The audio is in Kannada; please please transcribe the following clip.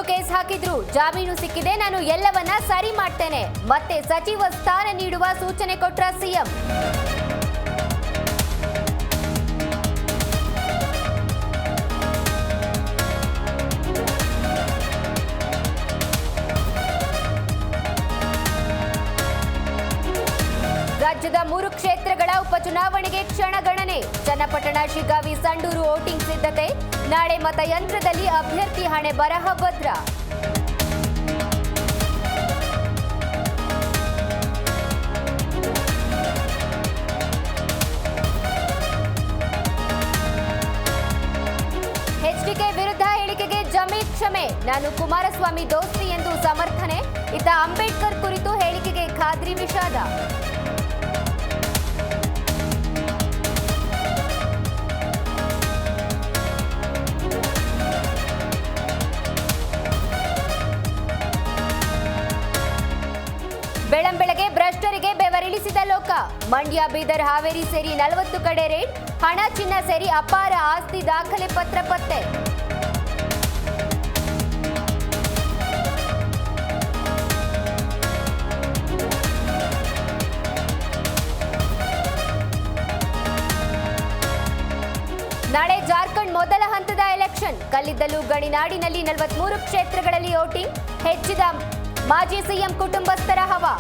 ಸುಳ್ಳು ಕೇಸ್ ಹಾಕಿದ್ರು, ಜಾಮೀನು ಸಿಕ್ಕಿದೆ, ನಾನು ಎಲ್ಲವನ್ನ ಸರಿ ಮಾಡ್ತೇನೆ, ಮತ್ತೆ ಸಚಿವ ಸ್ಥಾನ ನೀಡುವ ಸೂಚನೆ ಕೊಟ್ರ ಸಿಎಂ. ರಾಜ್ಯದ 3 ಕ್ಷೇತ್ರಗಳ ಉಪಚುನಾವಣೆಗೆ ಕ್ಷಣಗಣನೆ. ಚನ್ನಪಟ್ಟಣ, ಶಿಗ್ಗಾವಿ, ಸಂಡೂರು ವೋಟಿಂಗ್ ಸಿದ್ಧತೆ. ನಾಳೆ ಮತಯಂತ್ರದಲ್ಲಿ ಅಭ್ಯರ್ಥಿ ಹಣೆ ಬರಹ ಭದ್ರ. ಎಚ್ಡಿಕೆ ವಿರುದ್ಧ ಹೇಳಿಕೆಗೆ ಜಮೀರ್ ಕ್ಷಮೆ. ನಾನು ಕುಮಾರಸ್ವಾಮಿ ದೋಸ್ತಿ ಎಂದು ಸಮರ್ಥನೆ. ಇತ್ತ ಅಂಬೇಡ್ಕರ್ ಕುರಿತು ಹೇಳಿಕೆಗೆ ಖಾದ್ರಿ ವಿಷಾದ. ಬೆಳಂಬೆಳಗ್ಗೆ ಭ್ರಷ್ಟರಿಗೆ ಬೆವರಿಳಿಸಿದ ಲೋಕ. ಮಂಡ್ಯ, ಬೀದರ್, ಹಾವೇರಿ ಸೇರಿ 40 ಕಡೆ ರೇಡ್. ಹಣ, ಚಿನ್ನ ಸೇರಿ ಅಪಾರ ಆಸ್ತಿ ದಾಖಲೆ ಪತ್ರ ಪತ್ತೆ. ನಾಳೆ ಜಾರ್ಖಂಡ್ ಮೊದಲ ಹಂತದ ಎಲೆಕ್ಷನ್. ಕಲ್ಲಿದ್ದಲು ಗಣಿನಾಡಿನಲ್ಲಿ 43 ಕ್ಷೇತ್ರಗಳಲ್ಲಿ ವೋಟಿಂಗ್. ಹೆಚ್ಚಿದ ಮಾಜಿ ಸಿಎಂ ಕುಟುಂಬಸ್ಥರ ಹವಾ.